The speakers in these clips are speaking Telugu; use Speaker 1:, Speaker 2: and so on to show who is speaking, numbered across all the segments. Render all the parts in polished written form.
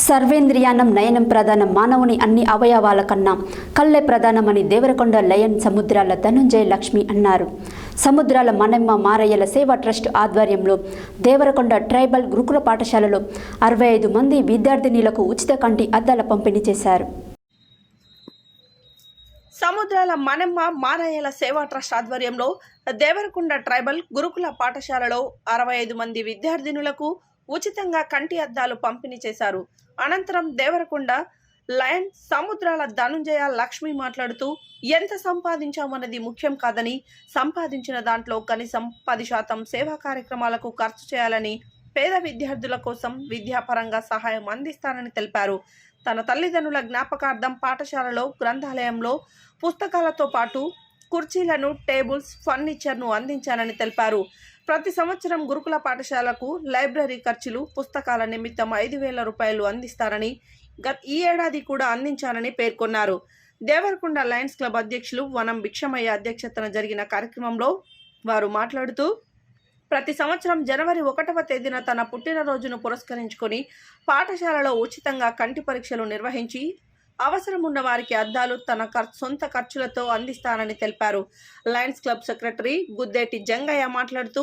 Speaker 1: సర్వేంద్రియానం నయనం ప్రధానం. మానవుని అన్ని అవయవాల కన్నా కళ్ళే ప్రధానమని దేవరకొండ లయన్ సముద్రాల ధనుంజయ లక్ష్మి అన్నారు. సముద్రాల మనమ్మ మారయ్యల సేవా ట్రస్ట్ ఆధ్వర్యంలో దేవరకొండ ట్రైబల్ గురుకుల పాఠశాలలో 65 మంది విద్యార్థినులకు ఉచిత కంటి అద్దాల పంపిణీ చేశారు.
Speaker 2: సముద్రాల మనమ్మ మారయ్యల సేవా ట్రస్ట్ ఆధ్వర్యంలో దేవరకొండ ట్రైబల్ గురుకుల పాఠశాలలో 65 మంది విద్యార్థినులకు ఉచితంగా కంటి అద్దాలు పంపిణీ చేశారు. అనంతరం దేవరకొండ లయన్ సముద్రాల ధనుంజయ లక్ష్మి మాట్లాడుతూ, ఎంత సంపాదించామన్నది ముఖ్యం కాదని, సంపాదించిన దాంట్లో కనీసం 10% సేవా కార్యక్రమాలకు ఖర్చు చేయాలని, పేద విద్యార్థుల కోసం విద్యాపరంగా సహాయం అందిస్తానని తెలిపారు. తన తల్లిదండ్రుల జ్ఞాపకార్థం పాఠశాలలో గ్రంథాలయంలో పుస్తకాలతో పాటు కుర్చీలను, టేబుల్స్, ఫర్నిచర్ను అందించానని తెలిపారు. ప్రతి సంవత్సరం గురుకుల పాఠశాలకు లైబ్రరీ ఖర్చులు, పుస్తకాల నిమిత్తం 5,000 రూపాయలు అందిస్తారని, ఈ ఏడాది కూడా అందించానని పేర్కొన్నారు. దేవరకొండ లయన్స్ క్లబ్ అధ్యక్షులు వనం భిక్షమయ్య అధ్యక్షతన జరిగిన కార్యక్రమంలో వారు మాట్లాడుతూ, ప్రతి సంవత్సరం జనవరి 1వ తేదీన తన పుట్టినరోజును పురస్కరించుకొని పాఠశాలలో ఉచితంగా కంటి పరీక్షలు నిర్వహించి అవసరం ఉన్న వారికి అద్దాలు తన సొంత ఖర్చులతో అందిస్తానని తెలిపారు. Lions club secretary Guddeti Jangaiah మాట్లాడుతూ,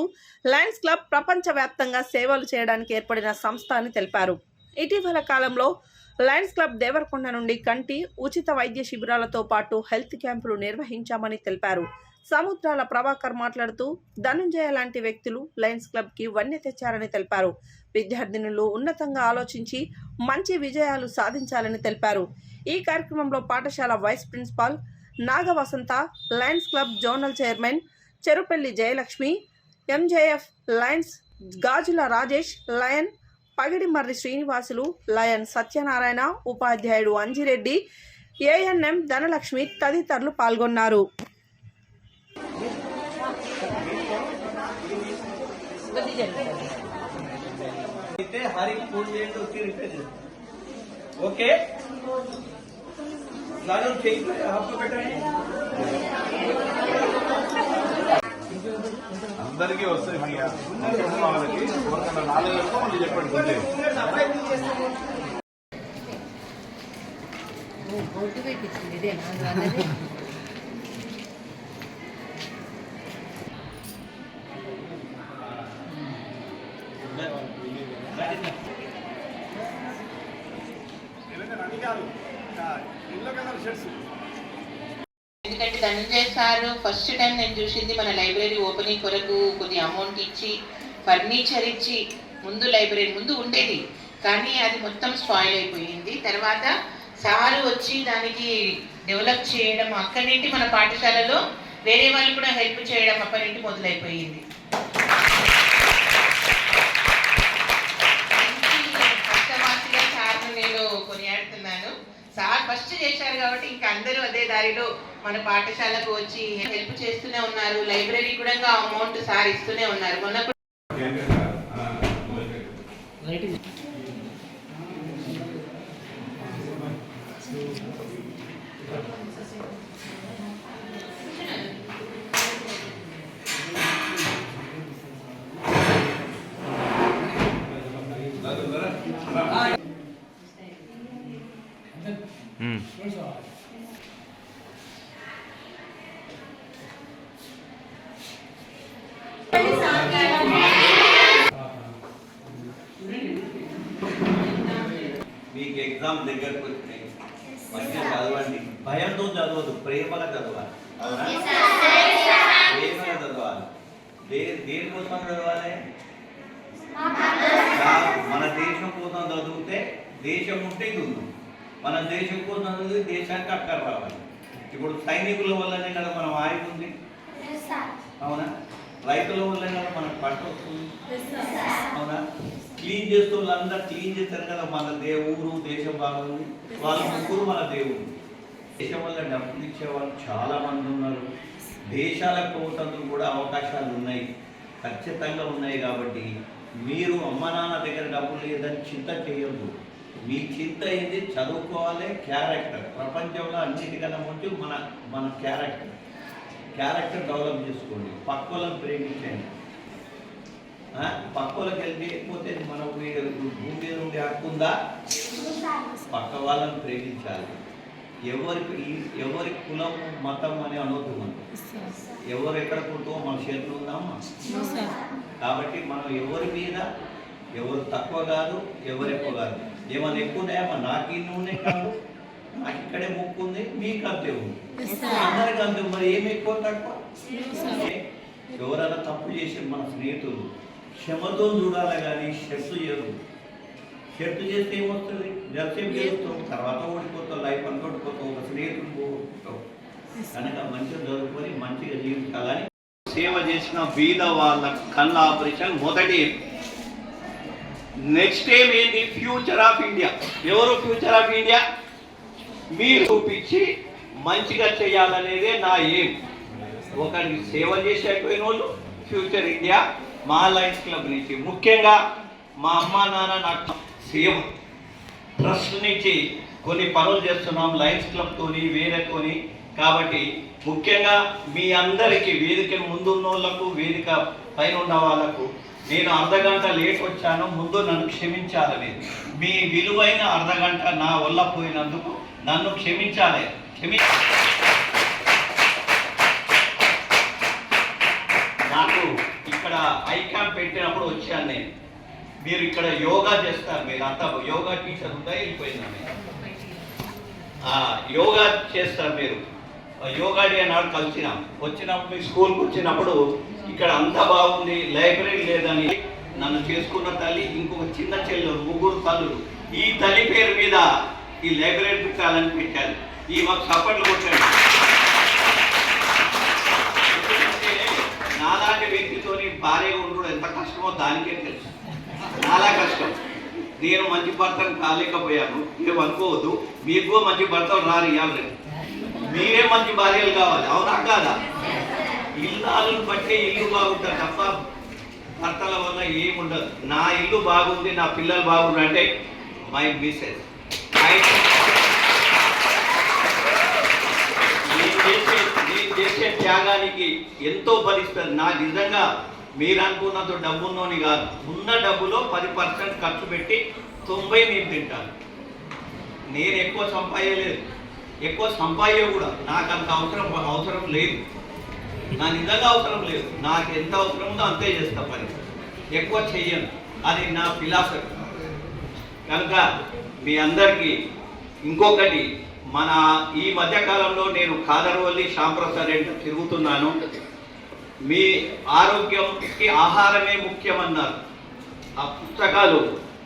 Speaker 2: లయన్స్ క్లబ్ ప్రపంచవ్యాప్తంగా సేవలు చేయడానికి ఏర్పడిన సంస్థ అని తెలిపారు. ఇటీవల కాలంలో లయన్స్ క్లబ్ దేవరకొండ నుండి కంటి ఉచిత వైద్య శిబిరాలతో పాటు హెల్త్ క్యాంపులు నిర్వహించామని తెలిపారు. సముద్రాల ప్రభాకర్ మాట్లాడుతూ, ధనుంజయ లాంటి వ్యక్తులు లయన్స్ క్లబ్కి వన్నె తెచ్చారని తెలిపారు. విద్యార్థినులు ఉన్నతంగా ఆలోచించి మంచి విజయాలు సాధించాలని తెలిపారు. ఈ కార్యక్రమంలో పాఠశాల vice principal Nagavasantha, Lions club zonal chairman Cherupelli Jayalakshmi, MJF Lions Gajula Rajesh, lion Pagidimarri Srinivasulu, lion Satyanarayana, ఉపాధ్యాయుడు అంజిరెడ్డి, ఏఎన్ఎం ధనలక్ష్మి తదితరులు పాల్గొన్నారు.
Speaker 3: ఓకే అందరికీ వస్తాయి. వాళ్ళకి 4 చెప్పండి.
Speaker 4: ఎందుకంటే ధనంజయ సార్ ఫస్ట్ టైం నేను చూసింది మన లైబ్రరీ ఓపెనింగ్ కొరకు కొద్ది అమౌంట్ ఇచ్చి, ఫర్నిచర్ ఇచ్చి, ముందు లైబ్రరీ ముందు ఉండేది కానీ అది మొత్తం స్పాయిల్ అయిపోయింది. తర్వాత సారు వచ్చి దానికి డెవలప్ చేయడం, అక్కడి నుండి మన పాఠశాలలో వేరే వాళ్ళు కూడా హెల్ప్ చేయడం అక్కడి నుండి మొదలైపోయింది. కష్టవాసిగా సార్ను నేను కొనియాడుతున్నాను. సార్ ఫస్ట్ చేశారు కాబట్టి ఇంకా అందరూ అదే దారిలో మన పాఠశాలకు వచ్చి హెల్ప్ చేస్తూనే ఉన్నారు. లైబ్రరీ కూడా అమౌంట్ సార్ ఇస్తూనే ఉన్నారు. మొన్న
Speaker 3: మీకు ఎగ్జామ్ దగ్గరకు వచ్చినాయి, మంచిగా చదవండి. భయంతో చదవద్దు, ప్రేమగా చదవాలి. అవునా? ప్రేమగా చదవాలి. దేనికోసం చదవాలి? మన దేశం కోసం చదివితే దేశం ఉంటే ఇది ఉంది. మన దేశం కోసం చదివితే దేశానికి అక్కర రావాలి. ఇప్పుడు సైనికుల వల్లనే కదా మనం ఆయుధుంది. అవునా? రైతుల వల్లనే కదా మనకు పంట వస్తుంది. అవునా? క్లీన్ చేస్తూ వాళ్ళందరూ క్లీన్ చేస్తారు కదా. మన ఊరు దేశం బాగుంది, వాళ్ళ ముగ్గురు మన దేవుడు. దేశం వల్ల డబ్బులు ఇచ్చేవాళ్ళు చాలా మంది ఉన్నారు. దేశాలకు పోతందుకు కూడా అవకాశాలు ఉన్నాయి, ఖచ్చితంగా ఉన్నాయి. కాబట్టి మీరు అమ్మ నాన్న దగ్గర డబ్బులు లేదని చింత చేయొద్దు. మీ చింత ఏంది? చదువుకోవాలి. క్యారెక్టర్ ప్రపంచంలో అన్నిటికన్నా ముందు మన క్యారెక్టర్ డెవలప్ చేసుకోండి. పక్కలను ప్రేమించండి. పక్కలకి వెళ్ళిపోతే మనం భూమి మీద ఉండే హక్కు ఉందా? పక్క వాళ్ళని ప్రేమించాలి. ఎవరి కులం మతం అని అనొద్దు. మనం ఎవరు ఎక్కడ పుట్టుకో మన చేతులు ఉందామా? కాబట్టి మనం ఎవరి మీద ఎవరు తక్కువ కాదు, ఎవరు ఎక్కువ కాదు. ఏమైనా ఎక్కువ ఉన్నాయా? నాకు ఇన్ని ఉన్నాయి కాదు, నాకు ఇక్కడే ముక్కు ఉంది, మీకు అంతే ఉంది, అందరికి అంతే. మరి ఏమి ఎక్కువ తక్కువ? ఎవరైనా తప్పు చేసి మన స్నేహితులు క్షమతో చూడాలి కానీ షర్టు చేయదు. షర్టు చేస్తే ఏమొస్తుంది? జర్సేపు చేస్తాం, తర్వాత ఓడిపోతాం, లైఫ్ అంతా ఓడిపోతాం, ఒక స్నేహితులు పోతాం. కనుక మంచిగా చదువుకొని మంచిగా జీవించాలని సేవ చేసిన బీద వాళ్ళ కళ్ళ ఆపరేషన్ మొదటి. నెక్స్ట్ ఏం ఏంటి? Future of India. ఎవరు ఫ్యూచర్ ఆఫ్ ఇండియా? మీరు చూపించి మంచిగా చేయాలనేదే నా ఏం. ఒకరికి సేవ చేసేకపోయిన వాళ్ళు ఫ్యూచర్ ఇండియా. మా లయన్స్ క్లబ్ నుంచి ముఖ్యంగా మా అమ్మా నాన్న నాకు సేవ ట్రస్ట్ నుంచి కొన్ని పనులు చేస్తున్నాం లయన్స్ క్లబ్తోని వేరేతోని. కాబట్టి ముఖ్యంగా మీ అందరికీ వేదిక ముందున్న వాళ్ళకు వేదిక పైన ఉన్న వాళ్ళకు నేను అర్ధగంట లేట్ వచ్చాను, ముందు నన్ను క్షమించాలని. మీ విలువైన అర్ధగంట నా వల్ల పోయినందుకు నన్ను క్షమించాలి. నాకు ఇక్కడ ఐ క్యాంప్ పెట్టినప్పుడు వచ్చాను నేను. మీరు ఇక్కడ యోగా చేస్తారు, మీరు అంతా యోగా టీచర్ ఉందా? వెళ్ళిపోయిందా? యోగా చేస్తారు మీరు. యోగా డే నాడు కలిసినాం. వచ్చినప్పుడు మీ స్కూల్కి వచ్చినప్పుడు ఇక్కడ అంతా బాగుంది, లైబ్రరీ లేదని నన్ను చేసుకున్న తల్లి, ఇంకొక చిన్న చెల్లెలు, ముగ్గురు తల్లులు. ఈ తల్లి పేరు మీద ఈ లైబ్రరీ పెట్టాలని పెట్టారు. ఈ మాకు సపోర్ట్లు కొట్టాడు. నాలాంటి వ్యక్తితోని భార్యగా ఉండడం ఎంత కష్టమో దానికే తెలుసు. చాలా కష్టం. నేను మంచి భర్తను కాలేకపోయాను. మీరు అనుకోవద్దు, మీకు మంచి భర్తలు రారు. ఇవ్వాలి, మీరే మంచి భార్యలు కావాలి. అవునా కాదా? ఇల్లాలను బట్టే ఇల్లు బాగుంటుంది తప్ప భర్తల వల్ల ఏముండదు. నా ఇల్లు బాగుంది, నా పిల్లలు బాగుంది అంటే మై మిస్సెస్. నేను చేసే త్యాగానికి ఎంతో భరిస్తుంది. నా నిజంగా మీరు అనుకున్నంత డబ్బున్నోని కాదు. ఉన్న డబ్బులో 10% ఖర్చు పెట్టి 90 నేను తింటాను. నేను ఎక్కువ సంపాదలేదు, ఎక్కువ సంపాదన కూడా నాకు అంత అవసరం లేదు. నా నిజంగా అవసరం లేదు. నాకు ఎంత అవసరం ఉందో అంతే చేస్తా, పని ఎక్కువ చెయ్యను. అది నా ఫిలాసఫీ. కనుక మీ అందరికీ ఇంకొకటి, మన ఈ మధ్యకాలంలో నేను కాదర్వల్లి శ్యాంప్రసాద్ తిరుగుతున్నాను. మీ ఆరోగ్యంకి ఆహారమే ముఖ్యమన్నారు. ఆ పుస్తకాలు